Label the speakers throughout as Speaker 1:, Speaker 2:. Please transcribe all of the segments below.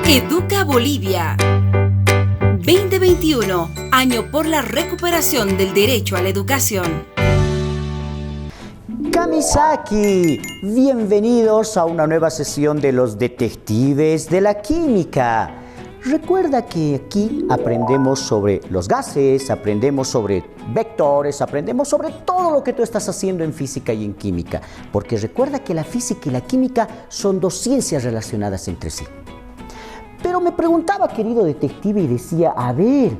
Speaker 1: Educa Bolivia. 2021, año por la recuperación del derecho a la educación.
Speaker 2: Kamisaki, bienvenidos a una nueva sesión de los detectives de la química. Recuerda que aquí aprendemos sobre los gases, aprendemos sobre vectores, aprendemos sobre todo lo que tú estás haciendo en física y en química. Porque recuerda que la física y la química son dos ciencias relacionadas entre sí. Pero me preguntaba, querido detective, y decía, a ver,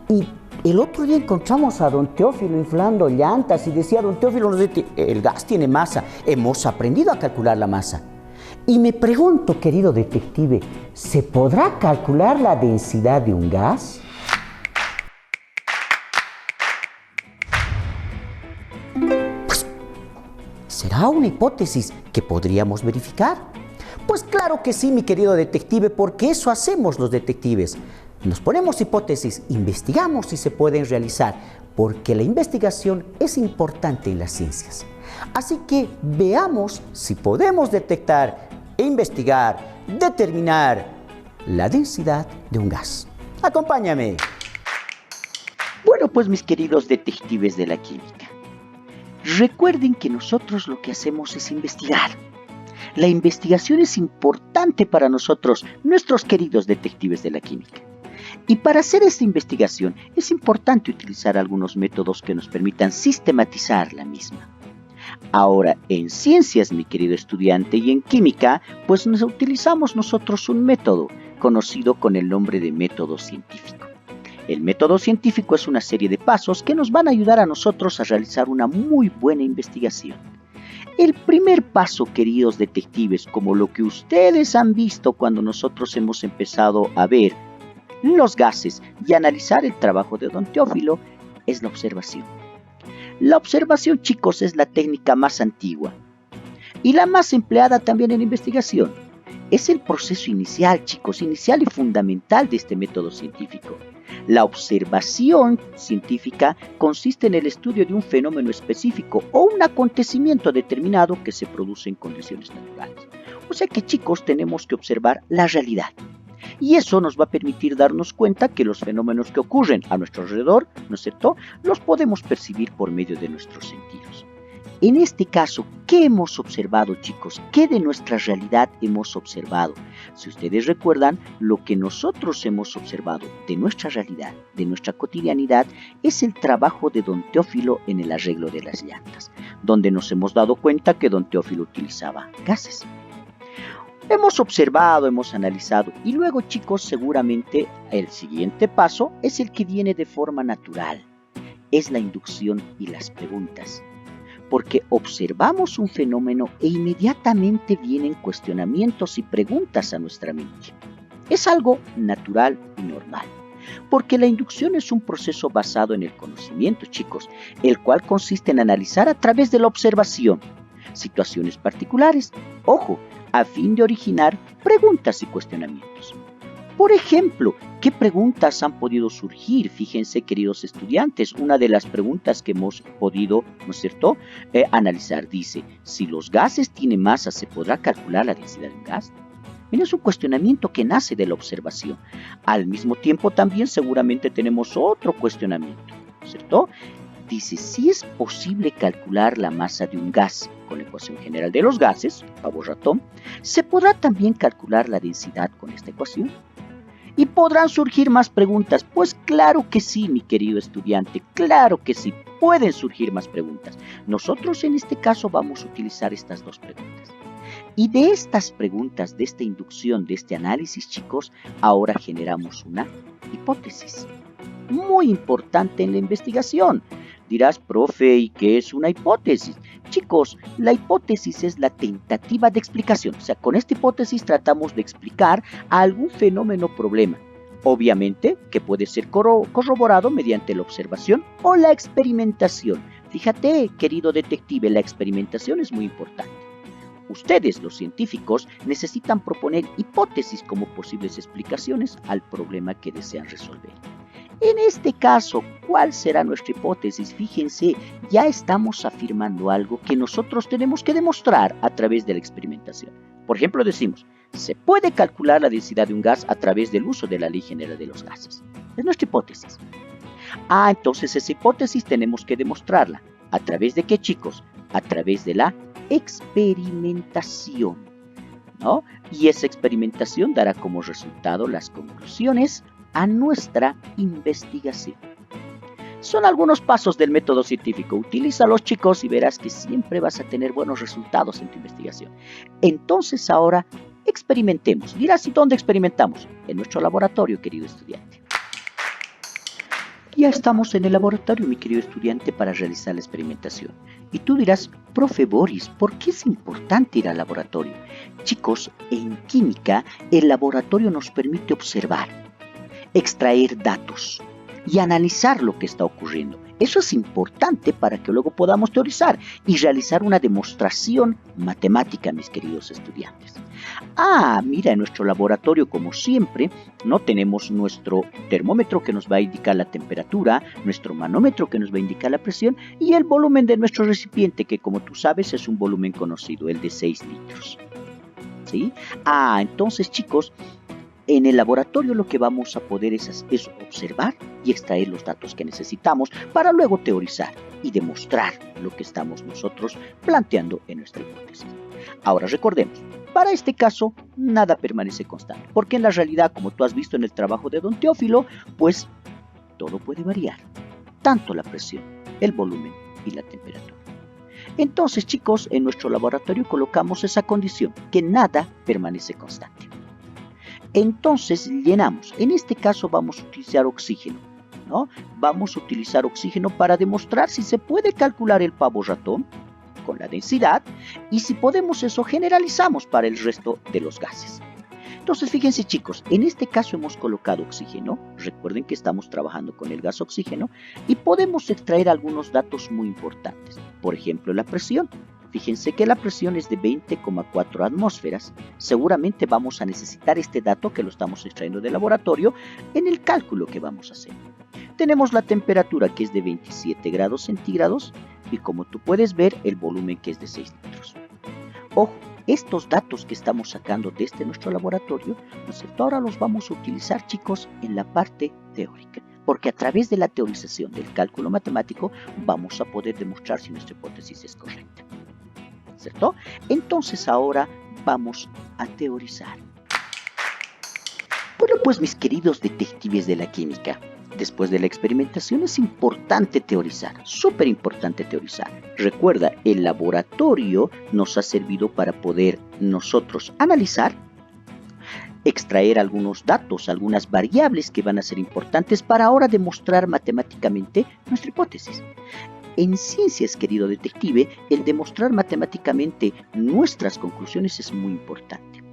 Speaker 2: y el otro día encontramos a don Teófilo inflando llantas y decía, don Teófilo, el gas tiene masa, hemos aprendido a calcular la masa. Y me pregunto, querido detective, ¿se podrá calcular la densidad de un gas? Pues, ¿será una hipótesis que podríamos verificar? Pues claro que sí, mi querido detective, porque eso hacemos los detectives. Nos ponemos hipótesis, investigamos si se pueden realizar, porque la investigación es importante en las ciencias. Así que veamos si podemos detectar, investigar, determinar la densidad de un gas. Acompáñame.
Speaker 3: Bueno, pues mis queridos detectives de la química, recuerden que nosotros lo que hacemos es investigar. La investigación es importante para nosotros, nuestros queridos detectives de la química. Y para hacer esta investigación es importante utilizar algunos métodos que nos permitan sistematizar la misma. Ahora, en ciencias, mi querido estudiante, y en química, pues utilizamos nosotros un método conocido con el nombre de método científico. El método científico es una serie de pasos que nos van a ayudar a nosotros a realizar una muy buena investigación. El primer paso, queridos detectives, como lo que ustedes han visto cuando nosotros hemos empezado a ver los gases y analizar el trabajo de don Teófilo, es la observación. La observación, chicos, es la técnica más antigua y la más empleada también en investigación. Es el proceso inicial, chicos, inicial y fundamental de este método científico. La observación científica consiste en el estudio de un fenómeno específico o un acontecimiento determinado que se produce en condiciones naturales. O sea que, chicos, tenemos que observar la realidad. Y eso nos va a permitir darnos cuenta que los fenómenos que ocurren a nuestro alrededor, ¿no es cierto?, los podemos percibir por medio de nuestros sentidos. En este caso, ¿qué hemos observado, chicos? ¿Qué de nuestra realidad hemos observado? Si ustedes recuerdan, lo que nosotros hemos observado de nuestra realidad, de nuestra cotidianidad, es el trabajo de don Teófilo en el arreglo de las llantas, donde nos hemos dado cuenta que don Teófilo utilizaba gases. Hemos observado, hemos analizado y luego, chicos, seguramente el siguiente paso es el que viene de forma natural. Es la inducción y las preguntas. Porque observamos un fenómeno e inmediatamente vienen cuestionamientos y preguntas a nuestra mente. Es algo natural y normal. Porque la inducción es un proceso basado en el conocimiento, chicos, el cual consiste en analizar a través de la observación situaciones particulares, ojo, a fin de originar preguntas y cuestionamientos. Por ejemplo, ¿qué preguntas han podido surgir? Fíjense, queridos estudiantes, una de las preguntas que hemos podido, ¿no es cierto?, analizar dice, si los gases tienen masa, ¿se podrá calcular la densidad de un gas? Mira, es un cuestionamiento que nace de la observación. Al mismo tiempo también seguramente tenemos otro cuestionamiento, ¿no es cierto? Dice, si es posible calcular la masa de un gas con la ecuación general de los gases, pavo ratón, ¿se podrá también calcular la densidad con esta ecuación? ¿Y podrán surgir más preguntas? Pues claro que sí, mi querido estudiante, claro que sí, pueden surgir más preguntas. Nosotros en este caso vamos a utilizar estas dos preguntas. Y de estas preguntas, de esta inducción, de este análisis, chicos, ahora generamos una hipótesis. Muy importante en la investigación. Dirás, profe, ¿y qué es una hipótesis? Chicos, la hipótesis es la tentativa de explicación. O sea, con esta hipótesis tratamos de explicar algún fenómeno o problema. Obviamente que puede ser corroborado mediante la observación o la experimentación. Fíjate, querido detective, la experimentación es muy importante. Ustedes, los científicos, necesitan proponer hipótesis como posibles explicaciones al problema que desean resolver. En este caso, ¿cuál será nuestra hipótesis? Fíjense, ya estamos afirmando algo que nosotros tenemos que demostrar a través de la experimentación. Por ejemplo, decimos, se puede calcular la densidad de un gas a través del uso de la ley general de los gases. Es nuestra hipótesis. Entonces esa hipótesis tenemos que demostrarla. ¿A través de qué, chicos? A través de la experimentación, ¿no? Y esa experimentación dará como resultado las conclusiones a nuestra investigación. Son algunos pasos del método científico. Utilízalos, chicos, y verás que siempre vas a tener buenos resultados en tu investigación. Entonces ahora experimentemos. Dirás, ¿y dónde experimentamos? En nuestro laboratorio, querido estudiante. Ya estamos en el laboratorio, mi querido estudiante, para realizar la experimentación. Y tú dirás, profe Boris, ¿por qué es importante ir al laboratorio? Chicos, en química, el laboratorio nos permite observar, extraer datos y analizar lo que está ocurriendo. Eso es importante para que luego podamos teorizar y realizar una demostración matemática, mis queridos estudiantes. Mira, en nuestro laboratorio, como siempre, no tenemos nuestro termómetro que nos va a indicar la temperatura, nuestro manómetro que nos va a indicar la presión y el volumen de nuestro recipiente, que como tú sabes es un volumen conocido, el de 6 litros. ¿Sí? Entonces, chicos, en el laboratorio lo que vamos a poder es observar y extraer los datos que necesitamos para luego teorizar y demostrar lo que estamos nosotros planteando en nuestra hipótesis. Ahora recordemos, para este caso nada permanece constante, porque en la realidad, como tú has visto en el trabajo de don Teófilo, pues todo puede variar, tanto la presión, el volumen y la temperatura. Entonces, chicos, en nuestro laboratorio colocamos esa condición, que nada permanece constante. Entonces llenamos. En este caso vamos a utilizar oxígeno, ¿no? Vamos a utilizar oxígeno para demostrar si se puede calcular el pavo ratón con la densidad y si podemos eso generalizamos para el resto de los gases. Entonces fíjense, chicos, en este caso hemos colocado oxígeno. Recuerden que estamos trabajando con el gas oxígeno y podemos extraer algunos datos muy importantes. Por ejemplo, la presión. Fíjense que la presión es de 20,4 atmósferas. Seguramente vamos a necesitar este dato que lo estamos extrayendo del laboratorio en el cálculo que vamos a hacer. Tenemos la temperatura que es de 27 grados centígrados y como tú puedes ver el volumen que es de 6 litros. Ojo, estos datos que estamos sacando desde nuestro laboratorio, ¿no es cierto? Ahora los vamos a utilizar, chicos, en la parte teórica. Porque a través de la teorización del cálculo matemático vamos a poder demostrar si nuestra hipótesis es correcta. ¿Cierto? Entonces ahora vamos a teorizar. Bueno, pues mis queridos detectives de la química, después de la experimentación es importante teorizar, súper importante teorizar. Recuerda, el laboratorio nos ha servido para poder nosotros analizar, extraer algunos datos, algunas variables que van a ser importantes para ahora demostrar matemáticamente nuestra hipótesis. En ciencias, querido detective, el demostrar matemáticamente nuestras conclusiones es muy importante.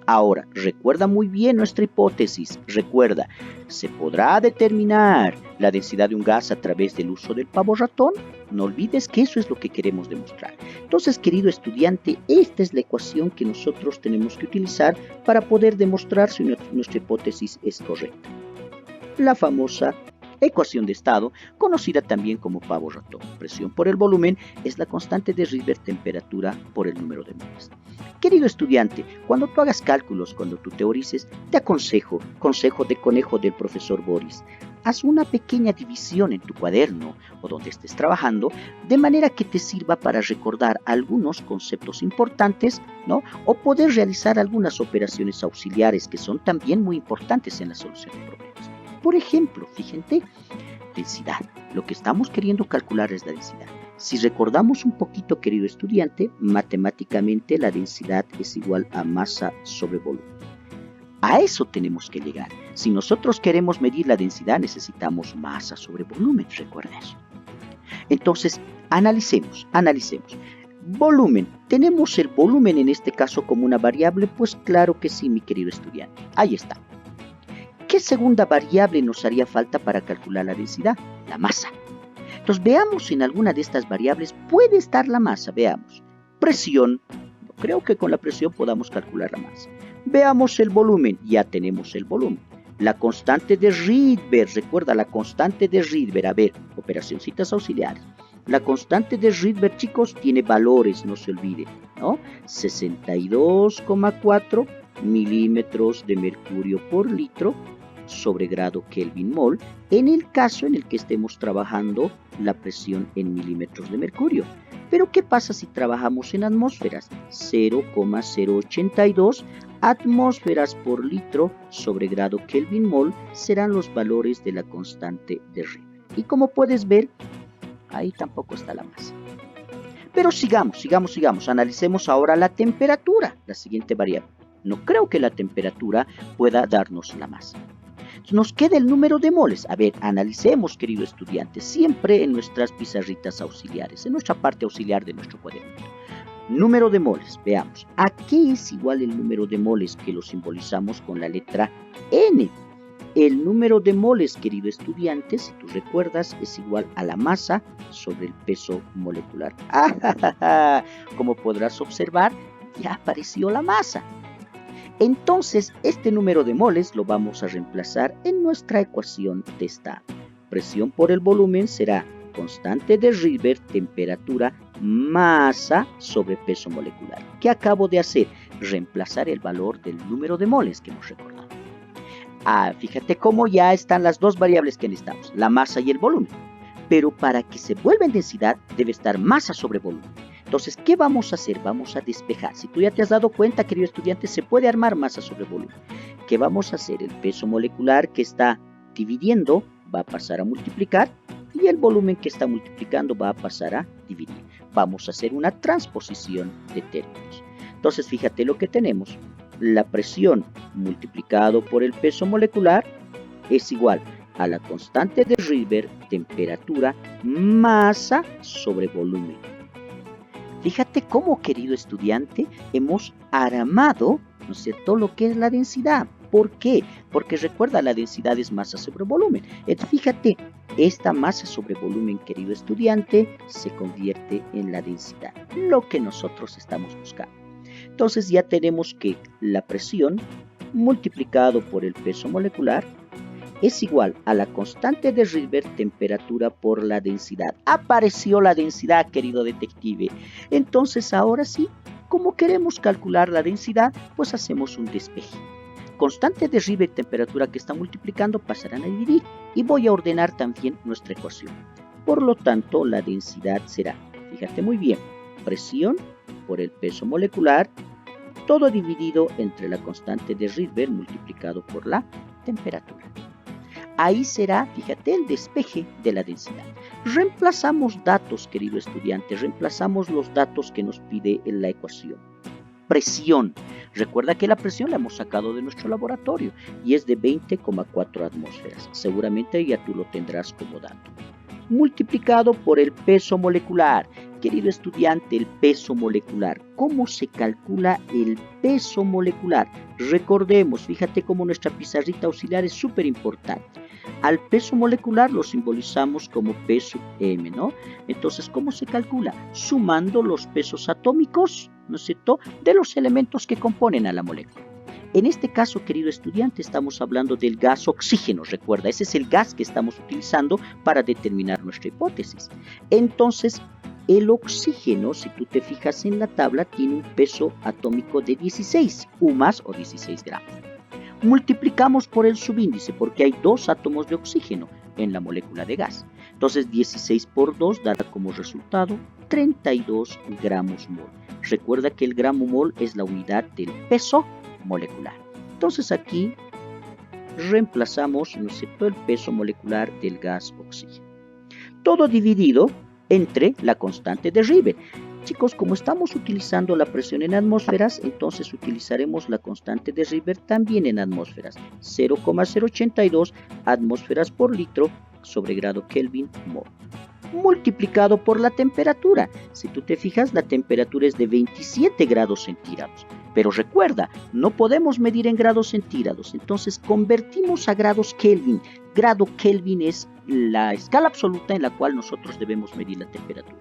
Speaker 3: Ahora, recuerda muy bien nuestra hipótesis. Recuerda, ¿se podrá determinar la densidad de un gas a través del uso del pavo ratón? No olvides que eso es lo que queremos demostrar. Entonces, querido estudiante, esta es la ecuación que nosotros tenemos que utilizar para poder demostrar si nuestra hipótesis es correcta. La famosa ecuación de estado, conocida también como pavo ratón. Presión por el volumen es la constante de Rydberg, temperatura por el número de moles. Querido estudiante, cuando tú hagas cálculos, cuando tú teorices, te consejo de conejo del profesor Boris, haz una pequeña división en tu cuaderno o donde estés trabajando, de manera que te sirva para recordar algunos conceptos importantes, ¿no? O poder realizar algunas operaciones auxiliares que son también muy importantes en la solución de problemas. Por ejemplo, fíjate, densidad. Lo que estamos queriendo calcular es la densidad. Si recordamos un poquito, querido estudiante, matemáticamente la densidad es igual a masa sobre volumen. A eso tenemos que llegar. Si nosotros queremos medir la densidad, necesitamos masa sobre volumen, recuerda eso. Entonces, analicemos. Volumen. ¿Tenemos el volumen en este caso como una variable? Pues claro que sí, mi querido estudiante. Ahí está. ¿Qué segunda variable nos haría falta para calcular la densidad? La masa. Entonces veamos en alguna de estas variables puede estar la masa. Veamos. Presión. No creo que con la presión podamos calcular la masa. Veamos el volumen. Ya tenemos el volumen. La constante de Rydberg. Recuerda la constante de Rydberg. A ver, operacioncitas auxiliares. La constante de Rydberg, chicos, tiene valores, no se olviden, ¿no? 62,4 milímetros de mercurio por litro sobre grado Kelvin mol, en el caso en el que estemos trabajando la presión en milímetros de mercurio. Pero ¿qué pasa si trabajamos en atmósferas? 0,082 atmósferas por litro sobre grado Kelvin mol serán los valores de la constante de Riemann. Y como puedes ver, ahí tampoco está la masa. Pero sigamos. Analicemos ahora la temperatura, la siguiente variable. No creo que la temperatura pueda darnos la masa. Nos queda el número de moles. A ver, analicemos, querido estudiante, siempre en nuestras pizarritas auxiliares, en nuestra parte auxiliar de nuestro cuaderno. Número de moles, veamos. ¿A qué es igual el número de moles que lo simbolizamos con la letra N? El número de moles, querido estudiante, si tú recuerdas, es igual a la masa sobre el peso molecular. Como podrás observar, ya apareció la masa. Entonces, este número de moles lo vamos a reemplazar en nuestra ecuación de estado. Presión por el volumen será constante de Rydberg, temperatura, masa sobre peso molecular. ¿Qué acabo de hacer? Reemplazar el valor del número de moles que hemos recordado. Fíjate cómo ya están las dos variables que necesitamos, la masa y el volumen. Pero para que se vuelva en densidad, debe estar masa sobre volumen. Entonces, ¿qué vamos a hacer? Vamos a despejar. Si tú ya te has dado cuenta, querido estudiante, se puede armar masa sobre volumen. ¿Qué vamos a hacer? El peso molecular que está dividiendo va a pasar a multiplicar y el volumen que está multiplicando va a pasar a dividir. Vamos a hacer una transposición de términos. Entonces, fíjate lo que tenemos. La presión multiplicado por el peso molecular es igual a la constante de Rydberg, temperatura, masa sobre volumen. Fíjate cómo, querido estudiante, hemos armado, ¿no es cierto?, lo que es la densidad. ¿Por qué? Porque recuerda, la densidad es masa sobre volumen. Fíjate, esta masa sobre volumen, querido estudiante, se convierte en la densidad, lo que nosotros estamos buscando. Entonces ya tenemos que la presión multiplicado por el peso molecular es igual a la constante de Rydberg, temperatura por la densidad. Apareció la densidad, querido detective. Entonces ahora sí, como queremos calcular la densidad, pues hacemos un despeje. Constante de Rydberg, temperatura que está multiplicando, pasarán a dividir. Y voy a ordenar también nuestra ecuación. Por lo tanto, la densidad será, fíjate muy bien, presión por el peso molecular, todo dividido entre la constante de Rydberg multiplicado por la temperatura. Ahí será, fíjate, el despeje de la densidad. Reemplazamos datos, querido estudiante, reemplazamos los datos que nos pide en la ecuación. Presión. Recuerda que la presión la hemos sacado de nuestro laboratorio y es de 20,4 atmósferas. Seguramente ya tú lo tendrás como dato. Multiplicado por el peso molecular. Querido estudiante, el peso molecular. ¿Cómo se calcula el peso molecular? Recordemos, fíjate cómo nuestra pizarrita auxiliar es súper importante. Al peso molecular lo simbolizamos como P sub m, ¿no? Entonces, ¿cómo se calcula? Sumando los pesos atómicos, ¿no es cierto?, de los elementos que componen a la molécula. En este caso, querido estudiante, estamos hablando del gas oxígeno. Recuerda, ese es el gas que estamos utilizando para determinar nuestra hipótesis. Entonces, el oxígeno, si tú te fijas en la tabla, tiene un peso atómico de 16 UMAS o 16 gramos. Multiplicamos por el subíndice porque hay 2 átomos de oxígeno en la molécula de gas. Entonces 16 por 2 dará como resultado 32 gramos mol. Recuerda que el gramo mol es la unidad del peso molecular. Entonces aquí reemplazamos, ¿no es cierto?, el peso molecular del gas oxígeno. Todo dividido entre la constante de Rydberg. Chicos, como estamos utilizando la presión en atmósferas, entonces utilizaremos la constante de Rydberg también en atmósferas. 0,082 atmósferas por litro sobre grado Kelvin mol. Multiplicado por la temperatura. Si tú te fijas, la temperatura es de 27 grados centígrados. Pero recuerda, no podemos medir en grados centígrados, entonces convertimos a grados Kelvin. Grado Kelvin es la escala absoluta en la cual nosotros debemos medir la temperatura.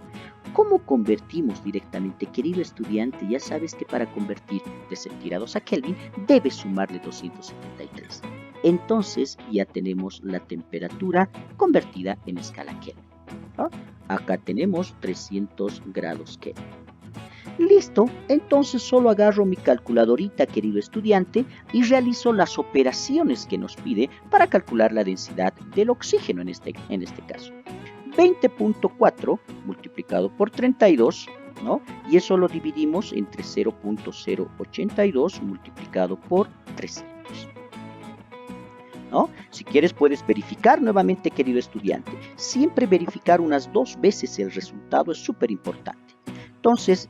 Speaker 3: ¿Cómo convertimos directamente, querido estudiante? Ya sabes que para convertir de centígrados a Kelvin debes sumarle 273. Entonces ya tenemos la temperatura convertida en escala Kelvin, ¿no? Acá tenemos 300 grados Kelvin. Listo, entonces solo agarro mi calculadorita, querido estudiante, y realizo las operaciones que nos pide para calcular la densidad del oxígeno en este caso. 20.4 multiplicado por 32, ¿no? Y eso lo dividimos entre 0.082 multiplicado por 300. ¿No? Si quieres puedes verificar nuevamente, querido estudiante. Siempre verificar unas 2 veces el resultado es súper importante. Entonces,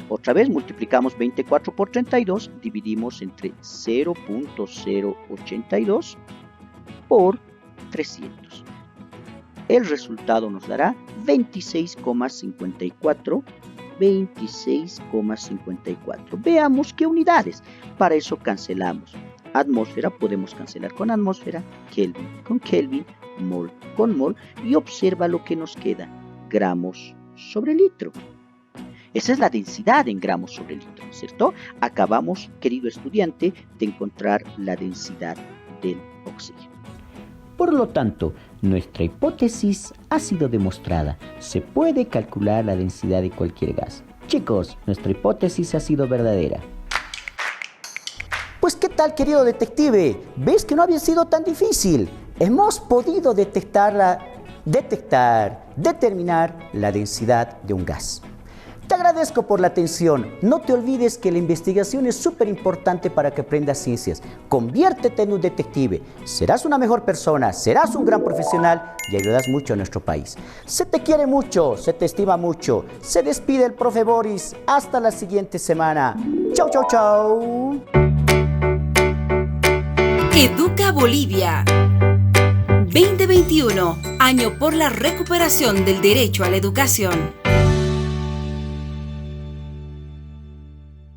Speaker 3: otra vez multiplicamos 24 por 32, dividimos entre 0.082 por 300. El resultado nos dará 26,54. 26,54. Veamos qué unidades. Para eso cancelamos. Atmósfera podemos cancelar con atmósfera, Kelvin con Kelvin, mol con mol, y observa lo que nos queda, gramos sobre litro. Esa es la densidad en gramos sobre litro, ¿cierto? Acabamos, querido estudiante, de encontrar la densidad del oxígeno.
Speaker 2: Por lo tanto, nuestra hipótesis ha sido demostrada. Se puede calcular la densidad de cualquier gas. Chicos, nuestra hipótesis ha sido verdadera. Pues ¿qué tal, querido detective? ¿Ves que no había sido tan difícil? Hemos podido determinar la densidad de un gas. Te agradezco por la atención. No te olvides que la investigación es súper importante para que aprendas ciencias. Conviértete en un detective. Serás una mejor persona, serás un gran profesional y ayudas mucho a nuestro país. Se te quiere mucho, se te estima mucho. Se despide el profe Boris. Hasta la siguiente semana. Chau, chau, chau.
Speaker 1: Educa Bolivia 2021, año por la recuperación del derecho a la educación.